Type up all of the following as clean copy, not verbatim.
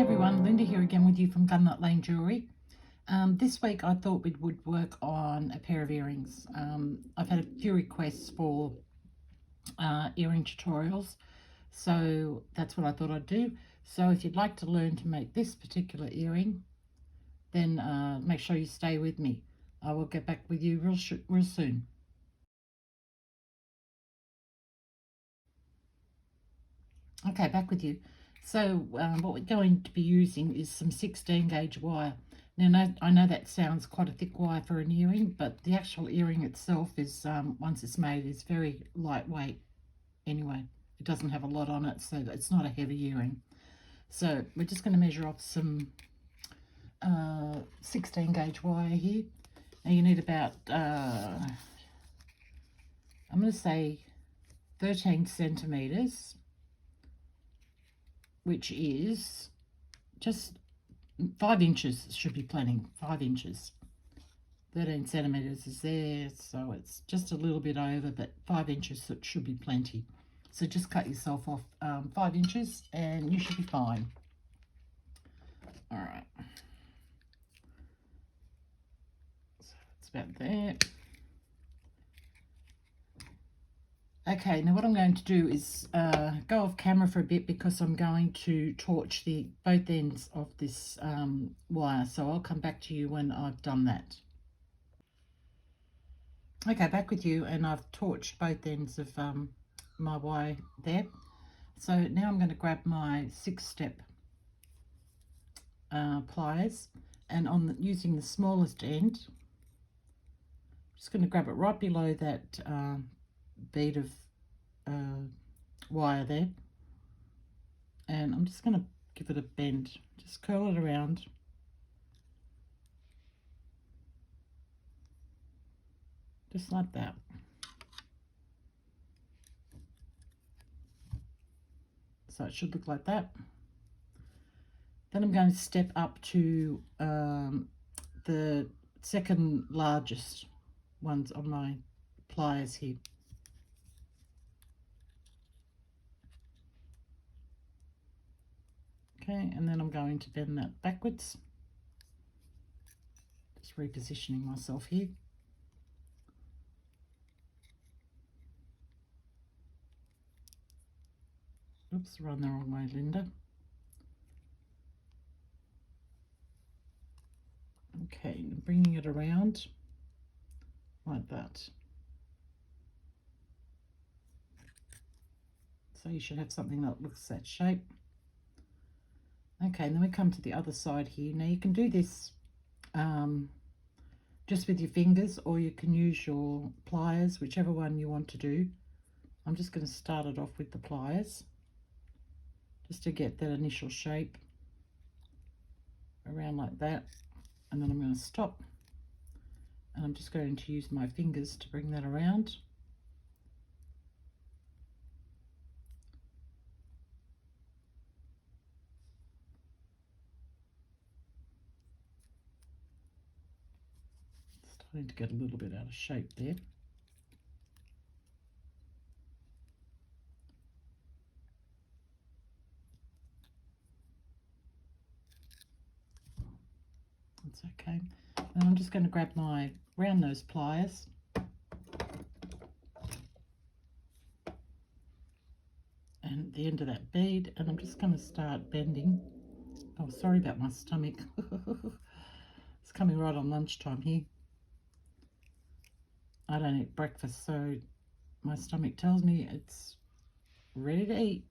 everyone, Linda here again with you from Gunnut Lane Jewellery. This week I thought we would work on a pair of earrings. I've had a few requests for earring tutorials, so that's what I thought I'd do. So if you'd like to learn to make this particular earring, then make sure you stay with me. I will get back with you real soon. Okay, back with you. So what we're going to be using is some 16 gauge wire. Now I know that sounds quite a thick wire for an earring, but the actual earring itself is, once it's made, is very lightweight anyway. It doesn't have a lot on it, so it's not a heavy earring. So we're just going to measure off some 16 gauge wire here. Now you need about, I'm going to say 13 centimetres, which is just 5 inches should be plenty, 5 inches. 13 centimetres is there, so it's just a little bit over, but 5 inches should be plenty. So just cut yourself off 5 inches and you should be fine. All right. So it's about there. Okay, now what I'm going to do is go off camera for a bit because I'm going to torch both ends of this wire. So I'll come back to you when I've done that. Okay, back with you, and I've torched both ends of my wire there. So now I'm going to grab my 6-step pliers, and using the smallest end, I'm just going to grab it right below that bead of wire there, and I'm just going to give it a bend, just curl it around, just like that. So it should look like that. Then I'm going to step up to the second largest ones on my pliers here. Okay, and then I'm going to bend that backwards. Just repositioning myself here. Oops, run the wrong way, Linda. Okay, bringing it around like that. So you should have something that looks that shape. Okay, and then we come to the other side here. Now you can do this just with your fingers, or you can use your pliers, whichever one you want to do. I'm just going to start it off with the pliers, just to get that initial shape around like that. And then I'm going to stop, and I'm just going to use my fingers to bring that around. Starting to get a little bit out of shape there. That's okay. And I'm just going to grab my round nose pliers and the end of that bead, and I'm just going to start bending. Oh, sorry about my stomach. It's coming right on lunchtime here. I don't eat breakfast, so my stomach tells me it's ready to eat.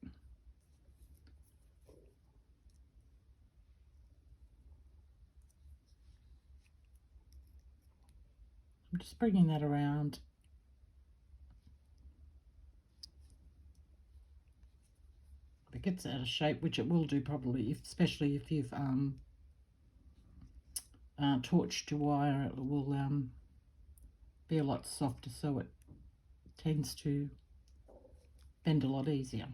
I'm just bringing that around. If it gets out of shape, which it will do probably, especially if you've torched your wire, it will be a lot softer, so it tends to bend a lot easier.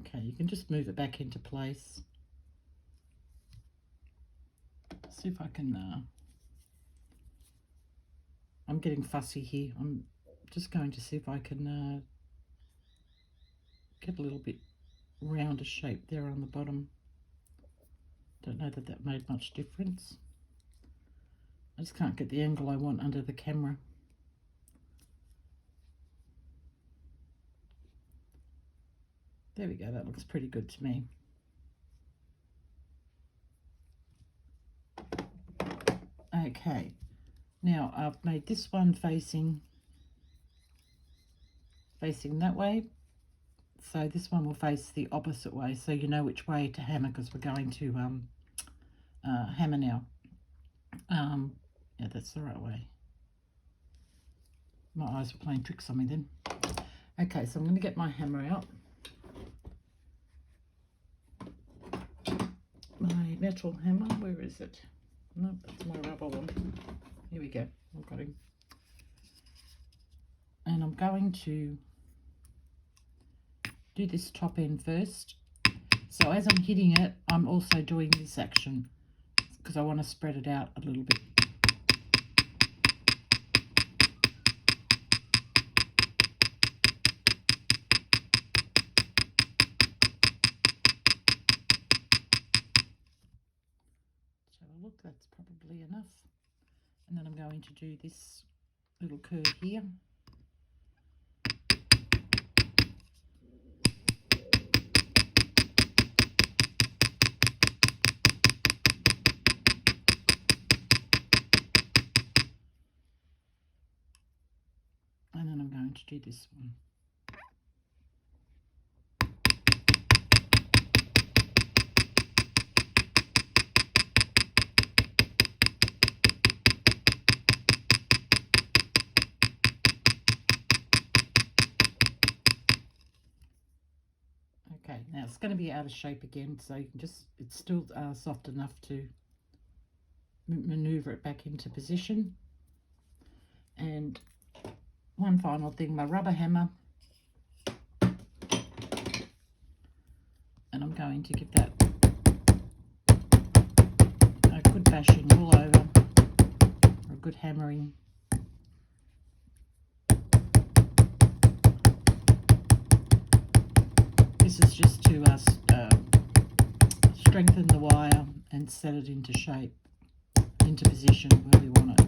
Okay, you can just move it back into place. See if I can I'm getting fussy here. I'm just going to see if I can get a little bit rounder shape there on the bottom. Don't know that that made much difference. I just can't get the angle I want under the camera. There we go, that looks pretty good to me. Okay, now I've made this one facing that way. So this one will face the opposite way, so you know which way to hammer, because we're going to hammer now. Yeah, that's the right way. My eyes were playing tricks on me then. Okay, so I'm going to get my hammer out. My metal hammer, where is it? Nope, that's my rubber one. Here we go, I've got him. And I'm going to do this top end first. So as I'm hitting it, I'm also doing this action because I want to spread it out a little bit. So look, that's probably enough. And then I'm going to do this little curve here. And then I'm going to do this one. Okay, now it's going to be out of shape again, so you can just, it's still soft enough to maneuver it back into position. And one final thing, my rubber hammer, and I'm going to give that a good bashing all over, or a good hammering. This is just to strengthen the wire and set it into shape, into position where we want it.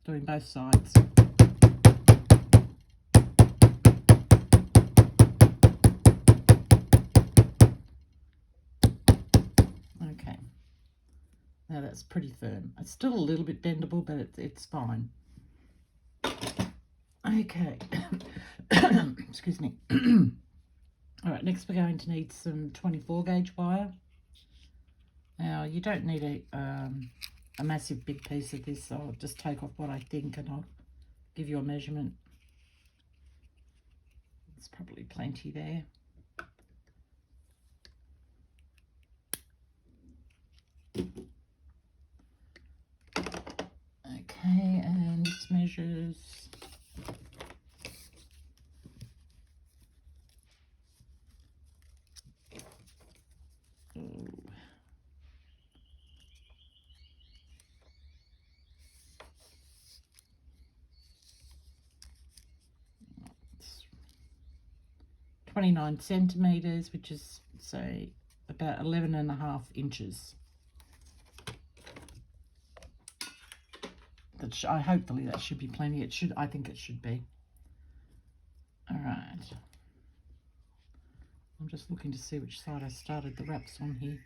Doing both sides. Okay, now that's pretty firm. It's still a little bit bendable, but it's fine. Okay, excuse me. All right, next we're going to need some 24 gauge wire. Now you don't need a massive big piece of this. I'll just take off what I think and I'll give you a measurement. There's probably plenty there. Okay, and this measures 29 centimeters, which is, say, about 11.5 inches. Hopefully that should be plenty. It should, I think it should be. All right. I'm just looking to see which side I started the wraps on here.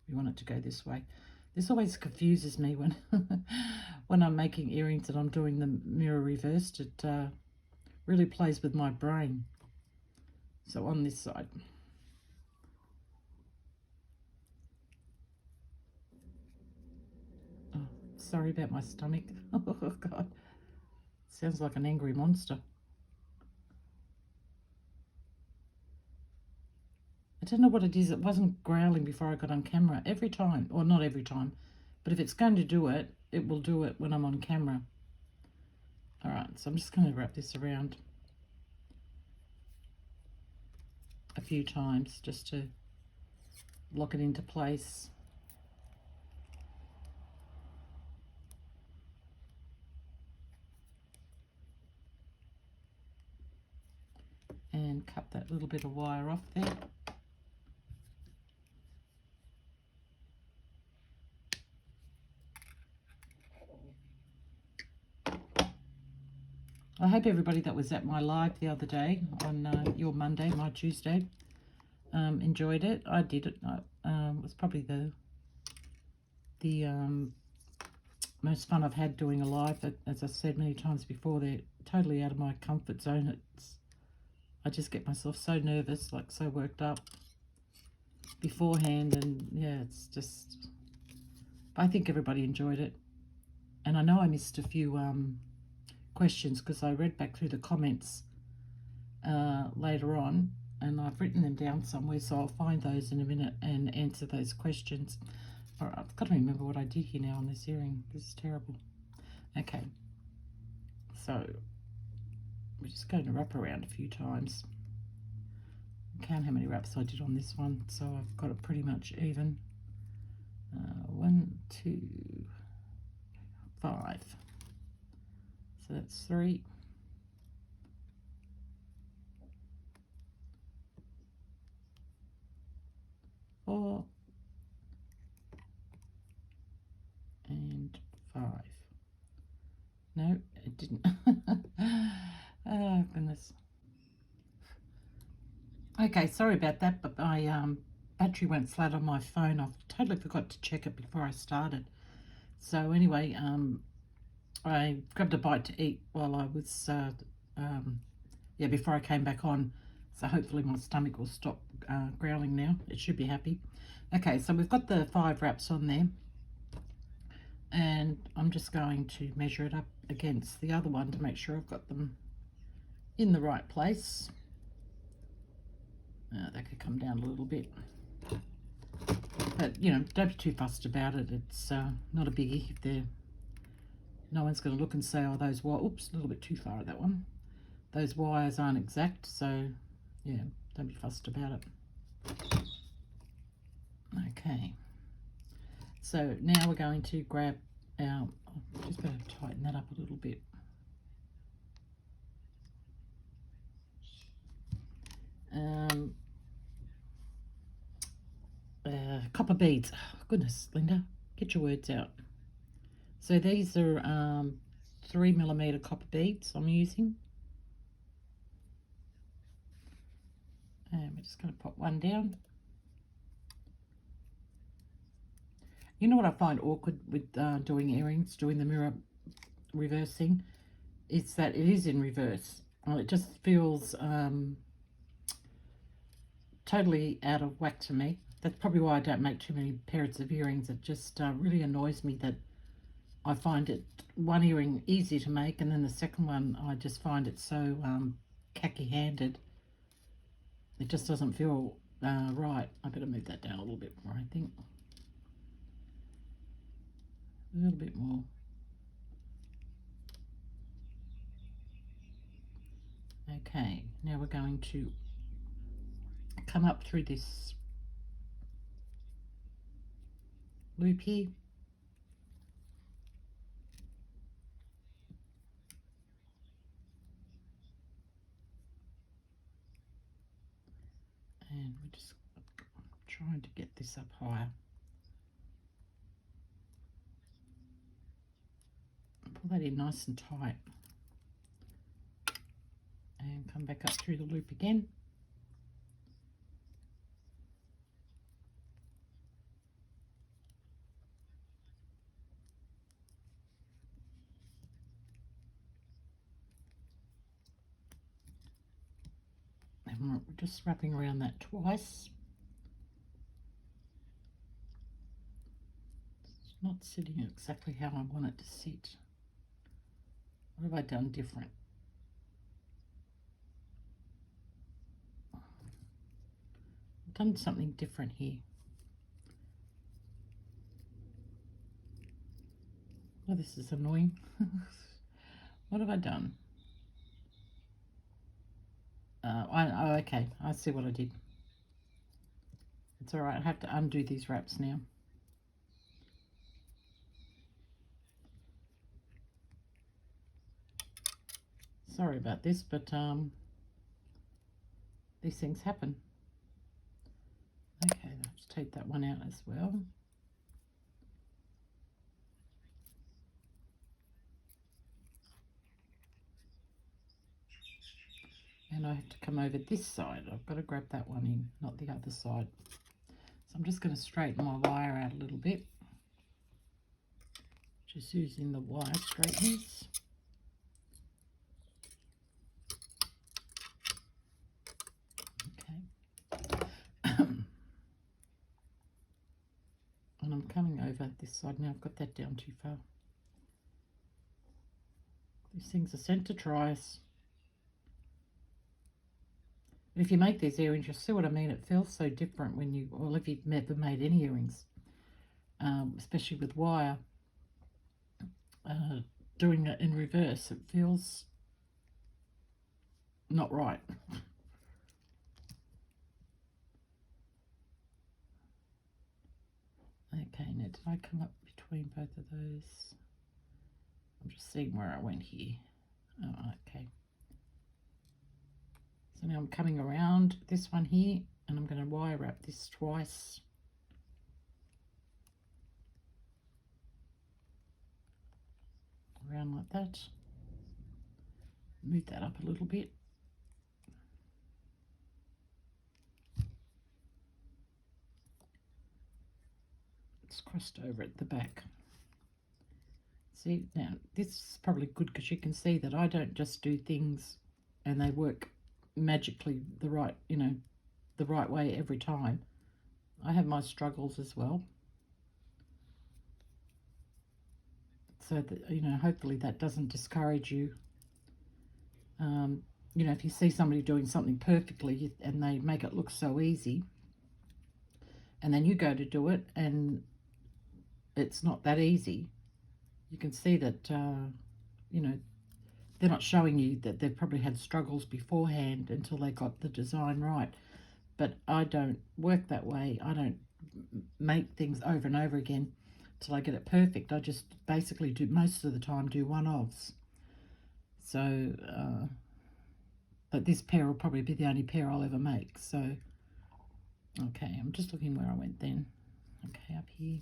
We want it to go this way. This always confuses me when when I'm making earrings and I'm doing the mirror reversed. It really plays with my brain. So on this side. Oh, sorry about my stomach. Oh God, sounds like an angry monster. I don't know what it is. It wasn't growling before I got on camera. Every time, or not every time, but if it's going to do it, it will do it when I'm on camera. All right, so I'm just going to wrap this around a few times just to lock it into place. And cut that little bit of wire off there. I hope everybody that was at my live the other day on your Monday, my Tuesday, enjoyed it. I did it. It was probably the most fun I've had doing a live. But as I said many times before, they're totally out of my comfort zone. I just get myself so nervous, like so worked up beforehand, and yeah, it's just. I think everybody enjoyed it, and I know I missed a few questions because I read back through the comments later on, and I've written them down somewhere, so I'll find those in a minute and answer those questions. All right, I've got to remember what I did here now on this earring. This is terrible. Okay, so we're just going to wrap around a few times. Count how many wraps I did on this one, so I've got it pretty much even. 1, 2, 5. So that's 3. 4 and 5. No, it didn't. Oh goodness. Okay, sorry about that, but my battery went flat on my phone. I totally forgot to check it before I started. So anyway, I grabbed a bite to eat while I was, before I came back on. So hopefully my stomach will stop growling now. It should be happy. Okay, so we've got the 5 wraps on there. And I'm just going to measure it up against the other one to make sure I've got them in the right place. That could come down a little bit. But, you know, don't be too fussed about it. It's not a biggie. If no one's going to look and say, oh, those wires, oops, a little bit too far at that one. Those wires aren't exact, so, yeah, don't be fussed about it. Okay. So now we're going to grab our, just better tighten that up a little bit. Copper beads. Oh, goodness, Linda, get your words out. So these are 3mm copper beads I'm using. And we're just going to pop one down. You know what I find awkward with doing earrings, doing the mirror reversing, is that it is in reverse. Well, it just feels totally out of whack to me. That's probably why I don't make too many pairs of earrings. It just really annoys me that I find it one earring easy to make, and then the second one I just find it so khaki-handed. It just doesn't feel right. I better move that down a little bit more, I think. A little bit more. Okay, now we're going to come up through this loop here. And we're just trying to get this up higher. Pull that in nice and tight. And come back up through the loop again. And we're just wrapping around that twice. It's not sitting exactly how I want it to sit. What have I done different? I've done something different here. Oh, this is annoying. What have I done? Oh, okay, I see what I did. It's all right, I have to undo these wraps now. Sorry about this, but these things happen. Okay, let's take that one out as well. And I have to come over this side. I've got to grab that one in, not the other side. So I'm just going to straighten my wire out a little bit. Just using the wire straighteners. Okay. And I'm coming over this side now. I've got that down too far. These things are sent to try us. If you make these earrings, you'll see what I mean. It feels so different when you, well, if you've never made any earrings, especially with wire. Doing it in reverse, it feels not right. Okay, now did I come up between both of those? I'm just seeing where I went here. Oh, okay. So now I'm coming around this one here, and I'm going to wire wrap this twice. Around like that. Move that up a little bit. It's crossed over at the back. See, now this is probably good because you can see that I don't just do things and they work magically the right, the right way every time. I have my struggles as well. So that, hopefully that doesn't discourage you. If you see somebody doing something perfectly and they make it look so easy, and then you go to do it and it's not that easy, you can see that, they're not showing you that they've probably had struggles beforehand until they got the design right. But I don't work that way. I don't make things over and over again till I get it perfect. I just basically do, most of the time, do one-offs. So, but this pair will probably be the only pair I'll ever make. So, okay, I'm just looking where I went then. Okay, up here.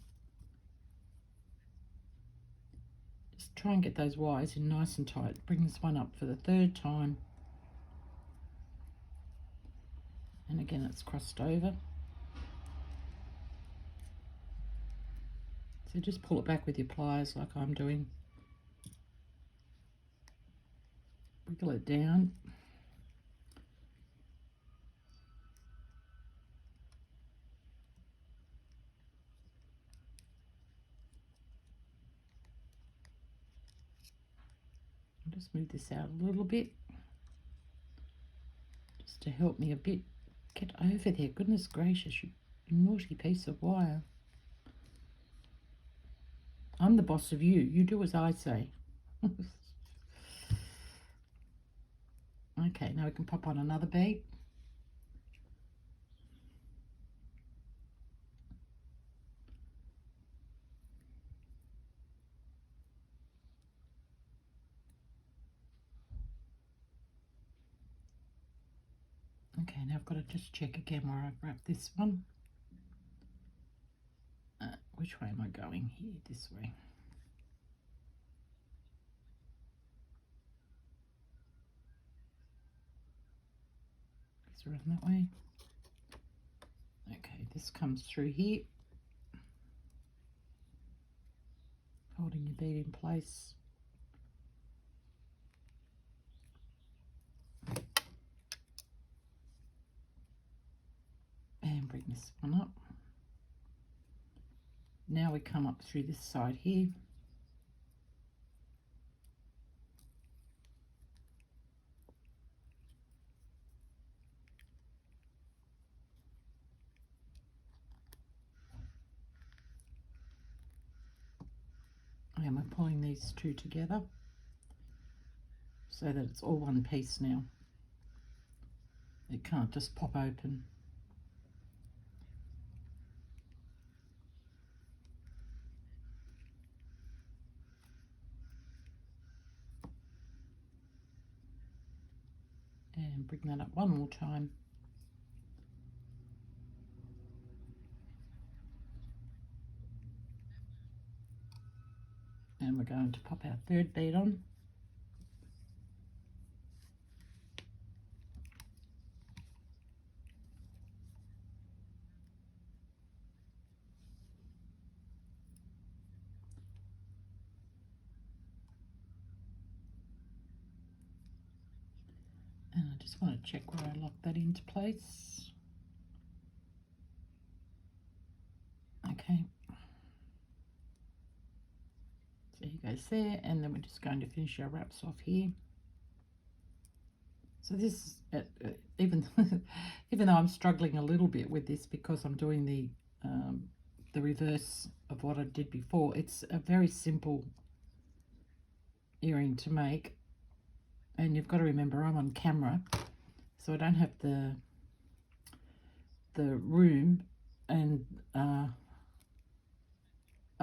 Just try and get those wires in nice and tight. Bring this one up for the third time. And again, it's crossed over. So just pull it back with your pliers like I'm doing. Wiggle it down. I'll just move this out a little bit. Just to help me a bit. Get over there. Goodness gracious, you naughty piece of wire. I'm the boss of you. You do as I say. Okay, now we can pop on another bead. Okay, now I've got to just check again where I've wrapped this one. Which way am I going here? This way. It's around that way. Okay, this comes through here, holding your bead in place. And bring this one up. Now we come up through this side here. And we're pulling these two together so that it's all one piece now. It can't just pop open. And bring that up one more time. And we're going to pop our third bead on. And I just want to check where I lock that into place. Okay. So he goes there, and then we're just going to finish our wraps off here. So this, even though I'm struggling a little bit with this because I'm doing the reverse of what I did before, it's a very simple earring to make, and you've got to remember I'm on camera, so I don't have the room, and I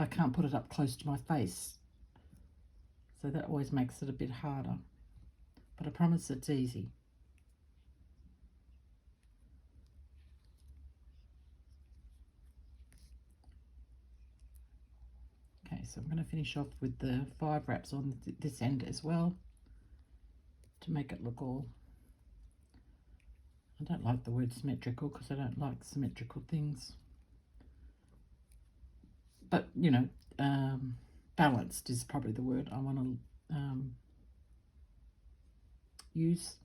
can't put it up close to my face, so that always makes it a bit harder, but I promise it's easy. Okay, so I'm going to finish off with the 5 wraps on this end as well to make it look all, I don't like the word symmetrical because I don't like symmetrical things, but you know, balanced is probably the word I want to use.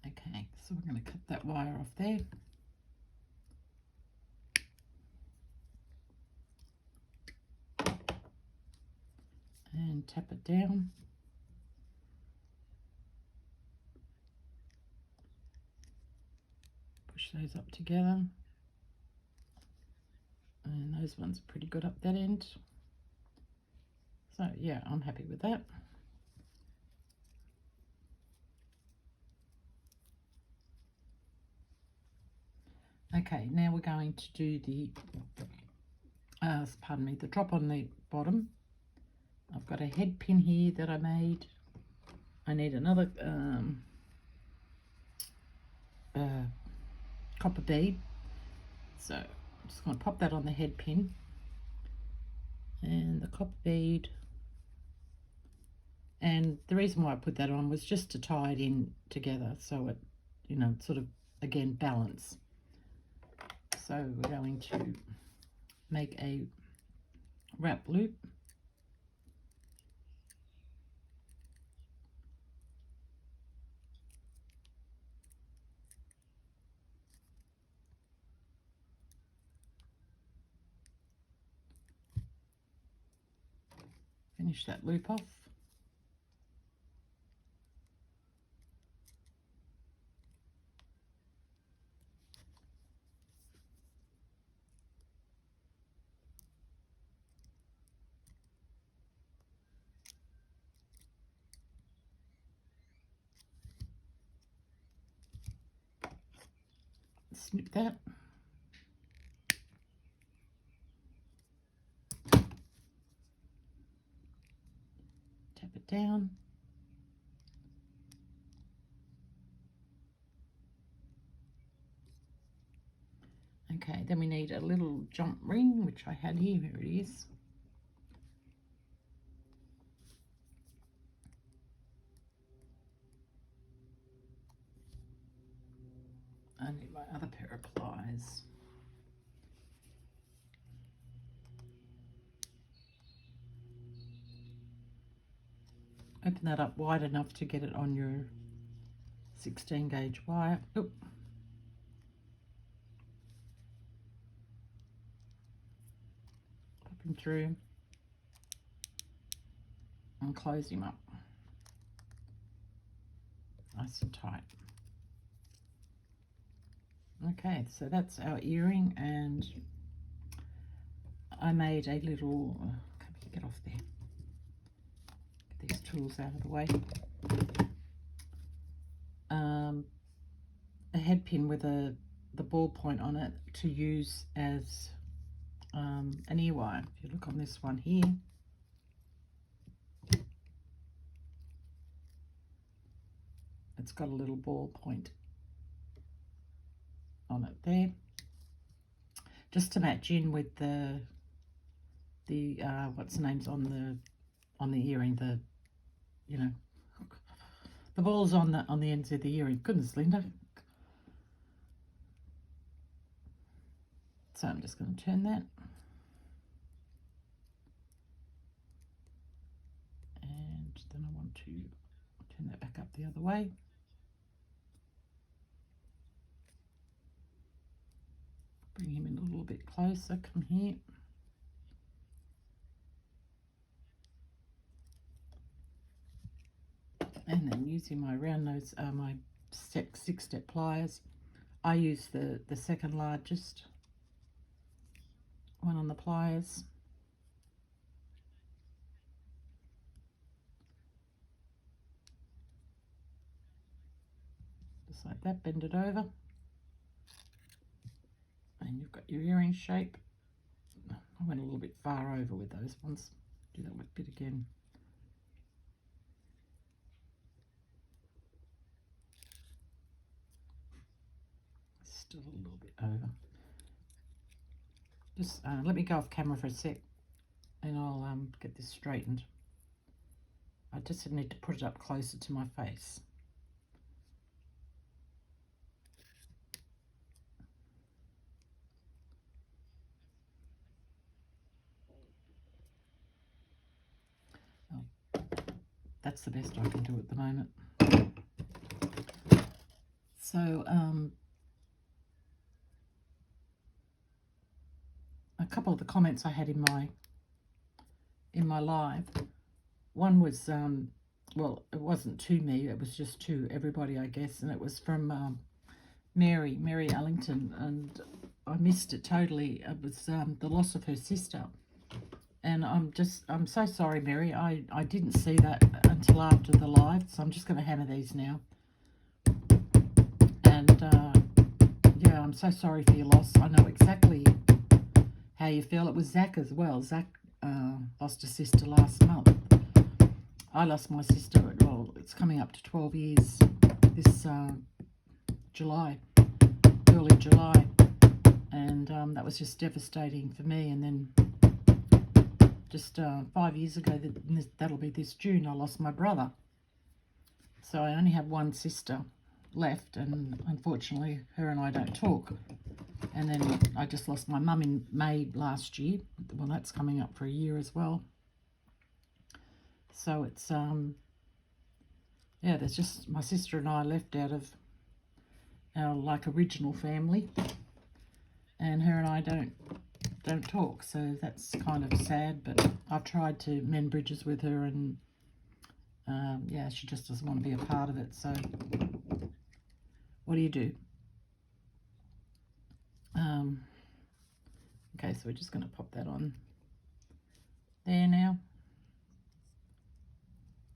Okay, so we're going to cut that wire off there. And tap it down. Push those up together. And those ones are pretty good up that end. So yeah, I'm happy with that. Okay, now we're going to do the, pardon me, the drop on the bottom. I've got a head pin here that I made. I need another copper bead. So I'm just going to pop that on the head pin. And the copper bead. And the reason why I put that on was just to tie it in together so it, you know, sort of, again, balance. So we're going to make a wrap loop. Finish that loop off. Snip that. Tap it down. Okay, then we need a little jump ring, which I had here. Here it is. I need my other pair of pliers. Open that up wide enough to get it on your 16 gauge wire. Oop. Pop him through and close him up. Nice and tight. Okay, so that's our earring, and I made a little, come here, get off there. Get these tools out of the way. A head pin with the ball point on it to use as an ear wire. If you look on this one here, It's got a little ball point on it there, just to match in with the what's the names on the earring, you know, the balls on the ends of the earring. Goodness, Linda. So I'm just going to turn that. And then I want to turn that back up the other way. Bring him in a little bit closer. Come here. And then using my round nose, my 6-step pliers, I use the second largest one on the pliers. Just like that, bend it over. And you've got your earring shape. I went a little bit far over with those ones. Do that bit again. Still a little bit over. Just let me go off camera for a sec and I'll get this straightened. I just need to put it up closer to my face. Oh, that's the best I can do at the moment. So a couple of the comments I had in my live, one was well, it wasn't to me, it was just to everybody, I guess, and it was from Mary Ellington, and I missed it totally. It was the loss of her sister, and I'm so sorry, Mary. I didn't see that until after the live, so I'm just going to hammer these now. And yeah, I'm so sorry for your loss. I know exactly how you feel. It was Zach as well. Zach lost a sister last month. I lost my sister, well, it's coming up to 12 years this July, early July, and that was just devastating for me. And then just 5 years ago, that'll be this June, I lost my brother. So I only have one sister left, and unfortunately her and I don't talk. And then I just lost my mum in May last year. Well, that's coming up for a year as well. So it's yeah, there's just my sister and I left out of our like original family, and her and I don't talk, so that's kind of sad. But I've tried to mend bridges with her, and yeah, she just doesn't want to be a part of it. So what do you do? Okay, so we're just going to pop that on there now.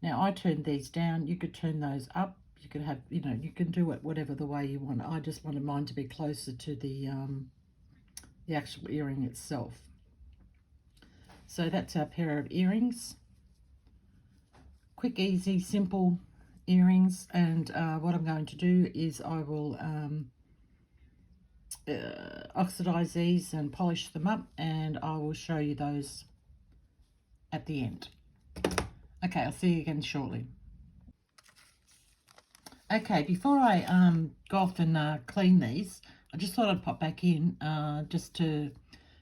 Now I turned these down. You could turn those up. You could have, you know, you can do it whatever the way you want. I just wanted mine to be closer to the actual earring itself. So that's our pair of earrings. Quick, easy, simple earrings. And what I'm going to do is I will oxidize these and polish them up, and I will show you those at the end. Okay, I'll see you again shortly. Okay, before I go off and clean these, I just thought I'd pop back in just to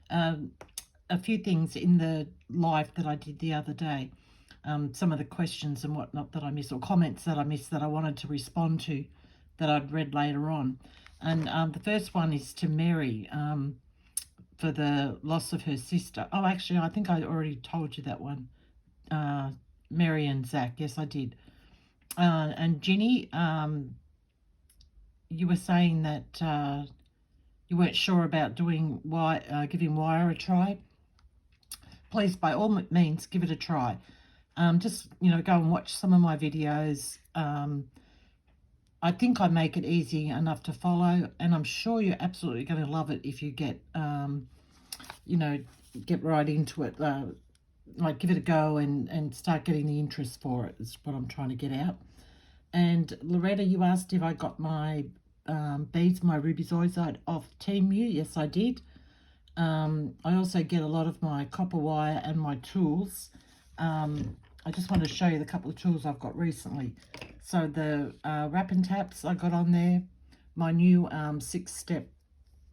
a few things in the live that I did the other day. Some of the questions and whatnot that I missed, or comments that I missed that I wanted to respond to that I'd read later on. And the first one is to Mary for the loss of her sister. Oh, actually, I think I already told you that one. Mary and Zach, yes, I did. And Ginny, you were saying that you weren't sure about doing giving wire a try. Please, by all means, give it a try. Just, you know, go and watch some of my videos. I think I make it easy enough to follow, and I'm sure you're absolutely going to love it if you get, you know, get right into it. Like, give it a go and start getting the interest for it, is what I'm trying to get out. And Loretta, you asked if I got my beads, my ruby zoisite off Temu. Yes, I did. I also get a lot of my copper wire and my tools. I just want to show you the couple of tools I've got recently. So the wrap and taps I got on there, my new 6-step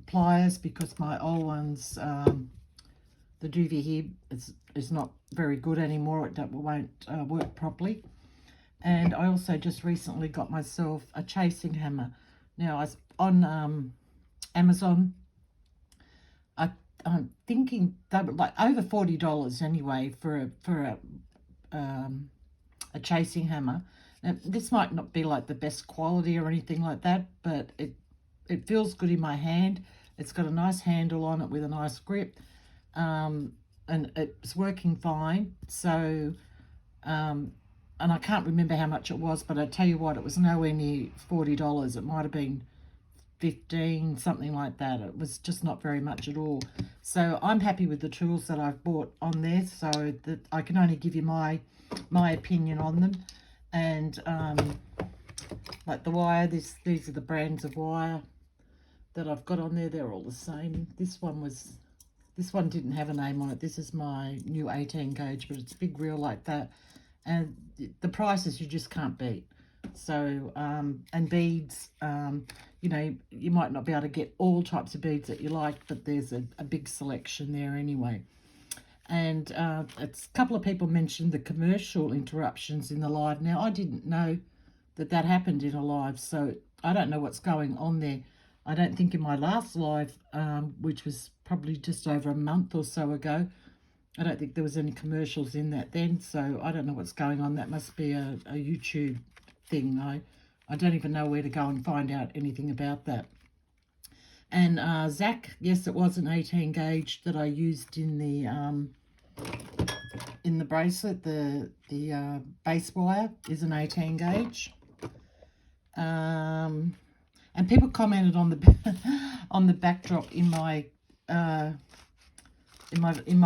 pliers, because my old ones, the doobie here is not very good anymore. It won't work properly. And I also just recently got myself a chasing hammer. Now, I was on Amazon. I'm thinking they were like over $40 anyway for a chasing hammer. Now, this might not be like the best quality or anything like that, but it feels good in my hand. It's got a nice handle on it with a nice grip, and it's working fine. So, and I can't remember how much it was, but I tell you what, it was nowhere near $40. It might have been 15, something like that. It was just not very much at all. So I'm happy with the tools that I've bought on there, so that I can only give you my opinion on them. And like the wire, these are the brands of wire that I've got on there. They're all the same. This one didn't have a name on it. This is my new 18 gauge, but it's big reel like that, and the prices you just can't beat. So and beads, you know, you might not be able to get all types of beads that you like, but there's a big selection there anyway. And it's a couple of people mentioned the commercial interruptions in the live. Now, I didn't know that happened in a live, so I don't know what's going on there. I don't think in my last live, which was probably just over a month or so ago, I don't think there was any commercials in that then, so I don't know what's going on. That must be a YouTube thing. I don't even know where to go and find out anything about that. And Zach, yes, it was an 18 gauge that I used in the bracelet. The base wire is an 18 gauge. And people commented on the on the backdrop in my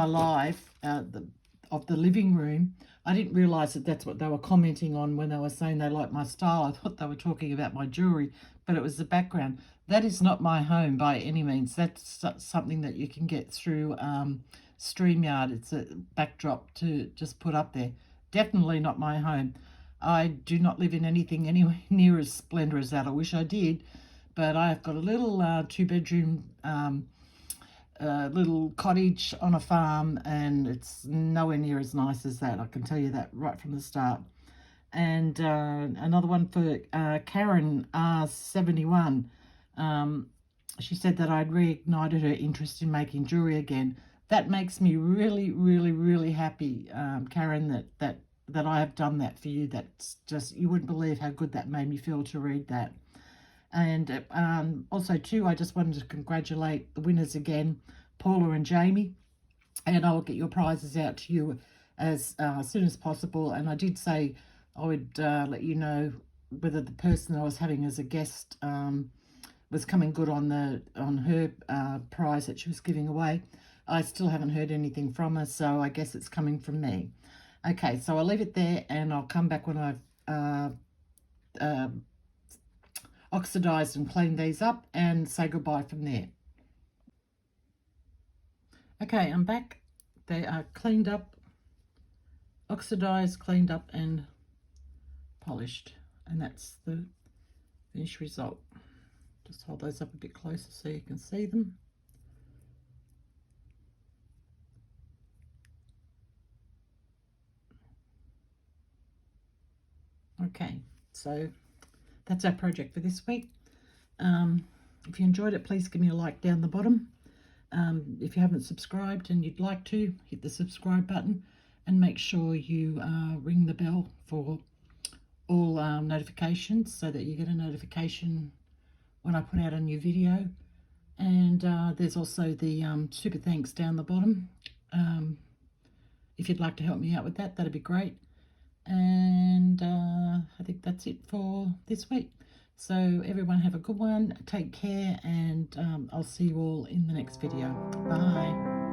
live of the living room. I didn't realise that that's what they were commenting on when they were saying they liked my style. I thought they were talking about my jewellery, but it was the background. That is not my home by any means. That's something that you can get through StreamYard. It's a backdrop to just put up there. Definitely not my home. I do not live in anything anywhere near as splendid as that. I wish I did, but I've got a little 2-bedroom little cottage on a farm, and it's nowhere near as nice as that. I can tell you that right from the start. And another one for Karen R71. She said that I'd reignited her interest in making jewelry again. That makes me really, really, really happy, Karen, that I have done that for you. That's just, you wouldn't believe how good that made me feel to read that. And also too, I just wanted to congratulate the winners again, Paula and Jamie, and I will get your prizes out to you as soon as possible. And I did say I would let you know whether the person I was having as a guest was coming good on her prize that she was giving away. I still haven't heard anything from her, so I guess it's coming from me. Okay, so I'll leave it there, and I'll come back when I've oxidized and cleaned these up, and say goodbye from there. Okay, I'm back. They are cleaned up, oxidized, cleaned up, and polished, and that's the finished result. Just hold those up a bit closer so you can see them. Okay, so that's our project for this week. If you enjoyed it, please give me a like down the bottom. If you haven't subscribed and you'd like to, hit the subscribe button, and make sure you ring the bell for all notifications, so that you get a notification when I put out a new video. And there's also the super thanks down the bottom. If you'd like to help me out with that, that'd be great. And I think that's it for this week. So everyone have a good one, take care, and I'll see you all in the next video. Bye.